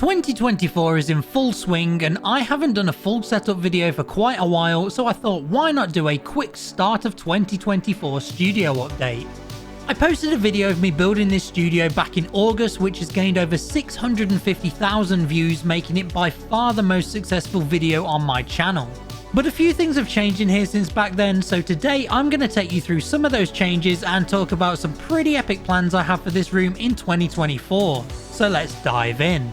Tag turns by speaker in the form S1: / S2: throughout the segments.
S1: 2024 is in full swing and I haven't done a full setup video for quite a while, so I thought why not do a quick start of 2024 studio update. I posted a video of me building this studio back in August, which has gained over 650,000 views, making it by far the most successful video on my channel. But a few things have changed in here since back then, so today I'm going to take you through some of those changes and talk about some pretty epic plans I have for this room in 2024. So let's dive in.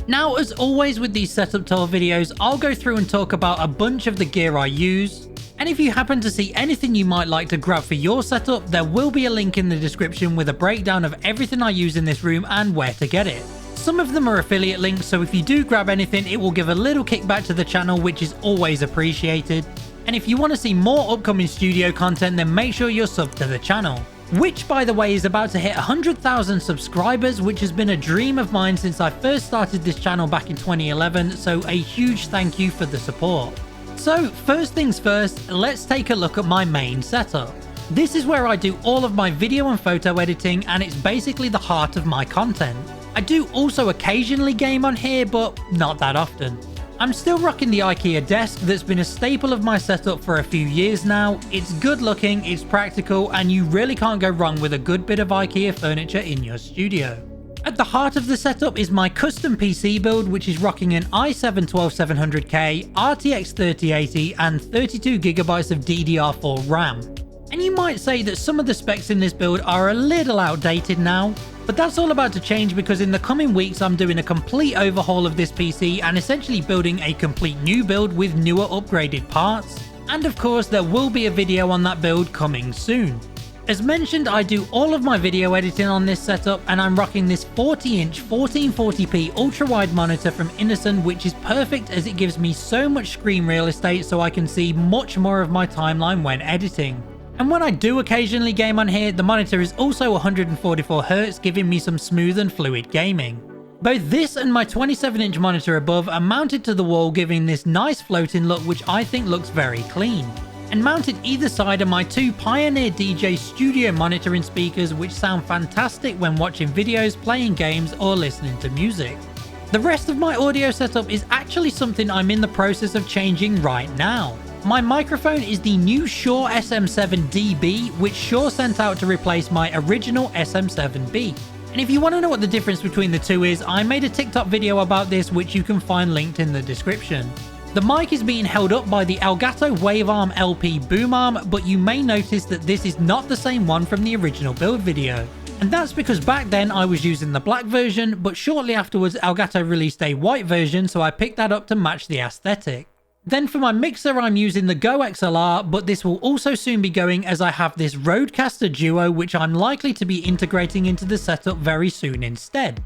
S1: Now, as always with these setup tour videos, I'll go through and talk about a bunch of the gear I use. And if you happen to see anything you might like to grab for your setup, there will be a link in the description with a breakdown of everything I use in this room and where to get it. Some of them are affiliate links, so if you do grab anything, it will give a little kickback to the channel, which is always appreciated. And if you want to see more upcoming studio content, then make sure you're subbed to the channel. Which, by the way, is about to hit 100,000 subscribers, which has been a dream of mine since I first started this channel back in 2011, so a huge thank you for the support. So, first things first, let's take a look at my main setup. This is where I do all of my video and photo editing, and it's basically the heart of my content. I do also occasionally game on here, but not that often. I'm still rocking the IKEA desk that's been a staple of my setup for a few years now. It's good looking, it's practical, and you really can't go wrong with a good bit of IKEA furniture in your studio. At the heart of the setup is my custom PC build, which is rocking an i7-12700K, RTX 3080 and 32GB of DDR4 RAM. And you might say that some of the specs in this build are a little outdated now, but that's all about to change because in the coming weeks I'm doing a complete overhaul of this PC and essentially building a complete new build with newer upgraded parts. And of course there will be a video on that build coming soon. As mentioned, I do all of my video editing on this setup and I'm rocking this 40-inch 1440p ultra-wide monitor from Innocent, which is perfect as it gives me so much screen real estate so I can see much more of my timeline when editing. And when I do occasionally game on here, the monitor is also 144Hz, giving me some smooth and fluid gaming. Both this and my 27-inch monitor above are mounted to the wall, giving this nice floating look which I think looks very clean. And mounted either side are my two Pioneer DJ studio monitoring speakers, which sound fantastic when watching videos, playing games or listening to music. The rest of my audio setup is actually something I'm in the process of changing right now. My microphone is the new Shure SM7DB, which Shure sent out to replace my original SM7B. And if you want to know what the difference between the two is, I made a TikTok video about this which you can find linked in the description. The mic is being held up by the Elgato Wavearm LP boom arm, but you may notice that this is not the same one from the original build video. And that's because back then I was using the black version, but shortly afterwards Elgato released a white version, so I picked that up to match the aesthetic. Then for my mixer I'm using the Go XLR, but this will also soon be going as I have this Rodecaster Duo which I'm likely to be integrating into the setup very soon instead.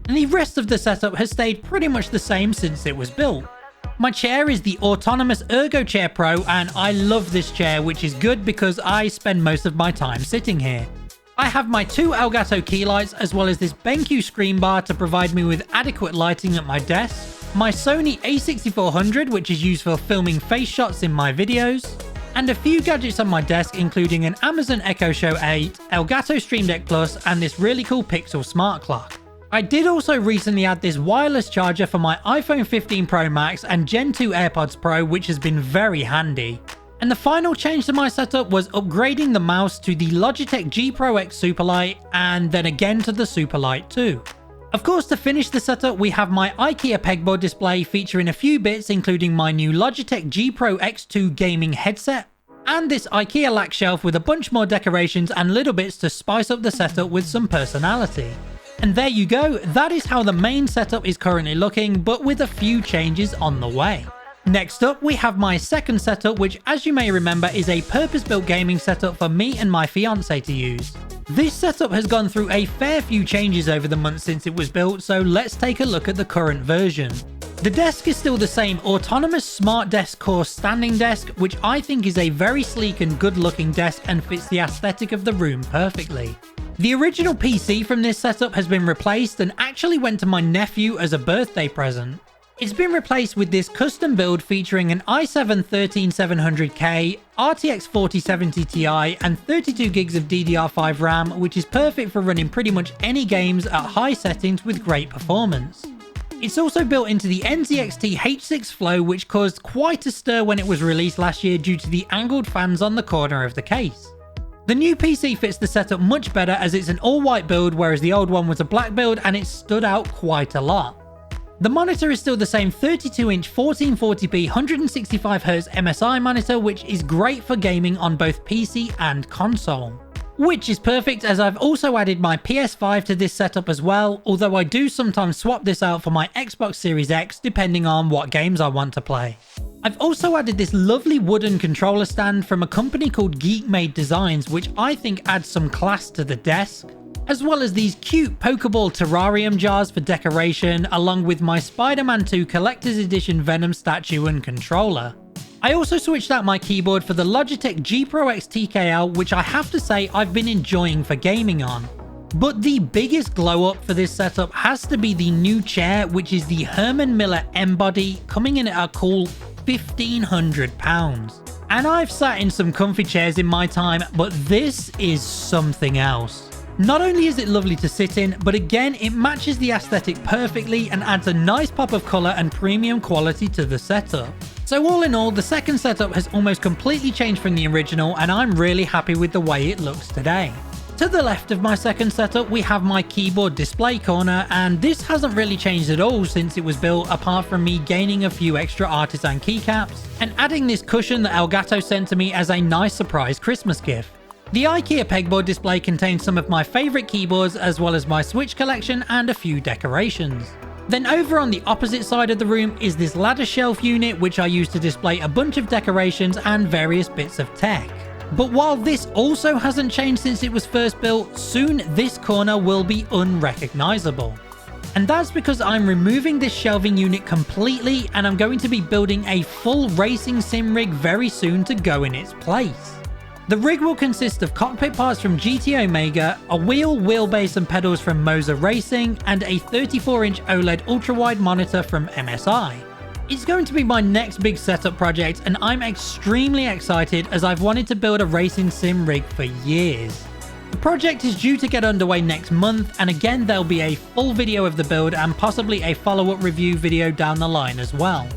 S1: And the rest of the setup has stayed pretty much the same since it was built. My chair is the Autonomous Ergo Chair Pro and I love this chair, which is good because I spend most of my time sitting here. I have my two Elgato key lights as well as this BenQ screen bar to provide me with adequate lighting at my desk, my Sony a6400 which is used for filming face shots in my videos, and a few gadgets on my desk including an Amazon Echo Show 8, Elgato Stream Deck Plus and this really cool Pixel smart clock. I did also recently add this wireless charger for my iPhone 15 Pro Max and Gen 2 AirPods Pro, which has been very handy. And the final change to my setup was upgrading the mouse to the Logitech G Pro X Superlight and then again to the Superlight 2. Of course, to finish the setup we have my IKEA pegboard display featuring a few bits including my new Logitech G Pro X2 gaming headset and this IKEA lac shelf with a bunch more decorations and little bits to spice up the setup with some personality. And there you go, that is how the main setup is currently looking, but with a few changes on the way. Next up, we have my second setup, which as you may remember is a purpose-built gaming setup for me and my fiance to use. This setup has gone through a fair few changes over the months since it was built, so let's take a look at the current version. The desk is still the same autonomous Smart Desk Core standing desk, which I think is a very sleek and good looking desk and fits the aesthetic of the room perfectly. The original PC from this setup has been replaced and actually went to my nephew as a birthday present. It's been replaced with this custom build featuring an i7-13700K, RTX 4070 Ti and 32 gigs of DDR5 RAM, which is perfect for running pretty much any games at high settings with great performance. It's also built into the NZXT H6 Flow, which caused quite a stir when it was released last year due to the angled fans on the corner of the case. The new PC fits the setup much better as it's an all-white build, whereas the old one was a black build and it stood out quite a lot. The monitor is still the same 32-inch 1440p 165Hz MSI monitor, which is great for gaming on both PC and console. Which is perfect as I've also added my PS5 to this setup as well, although I do sometimes swap this out for my Xbox Series X depending on what games I want to play. I've also added this lovely wooden controller stand from a company called Geek Made Designs, which I think adds some class to the desk, as well as these cute Pokeball terrarium jars for decoration, along with my Spider-Man 2 Collector's Edition Venom statue and controller. I also switched out my keyboard for the Logitech G Pro X TKL, which I have to say I've been enjoying for gaming on. But the biggest glow up for this setup has to be the new chair, which is the Herman Miller M-Body, coming in at a cool £1,500. And I've sat in some comfy chairs in my time, but this is something else. Not only is it lovely to sit in, but again, it matches the aesthetic perfectly and adds a nice pop of colour and premium quality to the setup. So all in all, the second setup has almost completely changed from the original, and I'm really happy with the way it looks today. To the left of my second setup, we have my keyboard display corner, and this hasn't really changed at all since it was built, apart from me gaining a few extra artisan keycaps and adding this cushion that Elgato sent to me as a nice surprise Christmas gift. The IKEA pegboard display contains some of my favourite keyboards as well as my Switch collection and a few decorations. Then over on the opposite side of the room is this ladder shelf unit, which I use to display a bunch of decorations and various bits of tech. But while this also hasn't changed since it was first built, soon this corner will be unrecognisable. And that's because I'm removing this shelving unit completely and I'm going to be building a full racing sim rig very soon to go in its place. The rig will consist of cockpit parts from GT Omega, a wheelbase and pedals from Moza Racing, and a 34-inch OLED ultra-wide monitor from MSI. It's going to be my next big setup project, and I'm extremely excited as I've wanted to build a racing sim rig for years. The project is due to get underway next month, and again there'll be a full video of the build and possibly a follow-up review video down the line as well.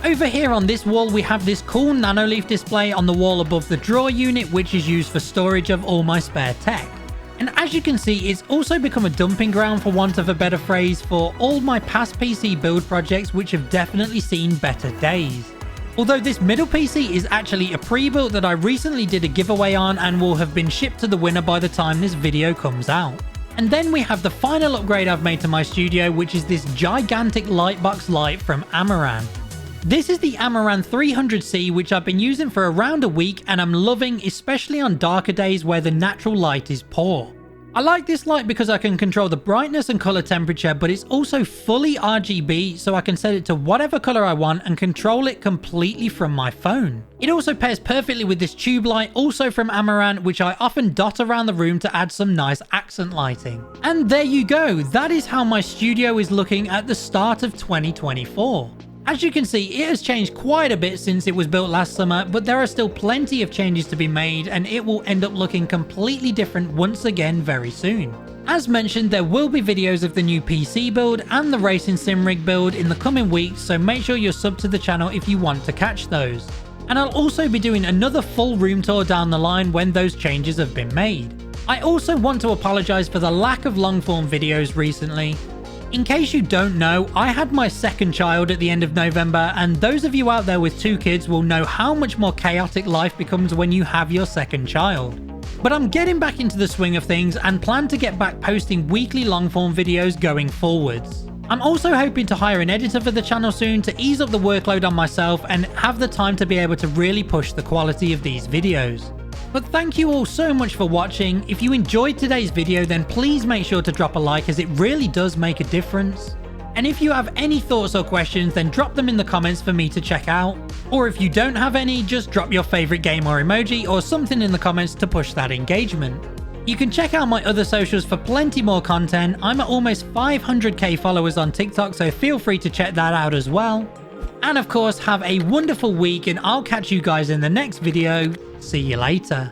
S1: Over here on this wall, we have this cool nanoleaf display on the wall above the drawer unit, which is used for storage of all my spare tech. And as you can see, it's also become a dumping ground, for want of a better phrase, for all my past PC build projects which have definitely seen better days. Although this middle PC is actually a pre-built that I recently did a giveaway on and will have been shipped to the winner by the time this video comes out. And then we have the final upgrade I've made to my studio, which is this gigantic lightbox light from Amaran. This is the Amaran 300C, which I've been using for around a week and I'm loving, especially on darker days where the natural light is poor. I like this light because I can control the brightness and color temperature, but it's also fully RGB, so I can set it to whatever color I want and control it completely from my phone. It also pairs perfectly with this tube light, also from Amaran, which I often dot around the room to add some nice accent lighting. And there you go, that is how my studio is looking at the start of 2024. As you can see, it has changed quite a bit since it was built last summer, but there are still plenty of changes to be made and it will end up looking completely different once again very soon. As mentioned, there will be videos of the new PC build and the racing sim rig build in the coming weeks, so make sure you're subbed to the channel if you want to catch those. And I'll also be doing another full room tour down the line when those changes have been made. I also want to apologise for the lack of long form videos recently. In case you don't know, I had my second child at the end of November, and those of you out there with 2 kids will know how much more chaotic life becomes when you have your second child. But I'm getting back into the swing of things and plan to get back posting weekly long form videos going forwards. I'm also hoping to hire an editor for the channel soon to ease up the workload on myself and have the time to be able to really push the quality of these videos. But thank you all so much for watching. If you enjoyed today's video, then please make sure to drop a like, as it really does make a difference. And if you have any thoughts or questions, then drop them in the comments for me to check out. Or if you don't have any, just drop your favorite game or emoji or something in the comments to push that engagement. You can check out my other socials for plenty more content. I'm at almost 500k followers on TikTok, so feel free to check that out as well. And of course, have a wonderful week, and I'll catch you guys in the next video. See you later.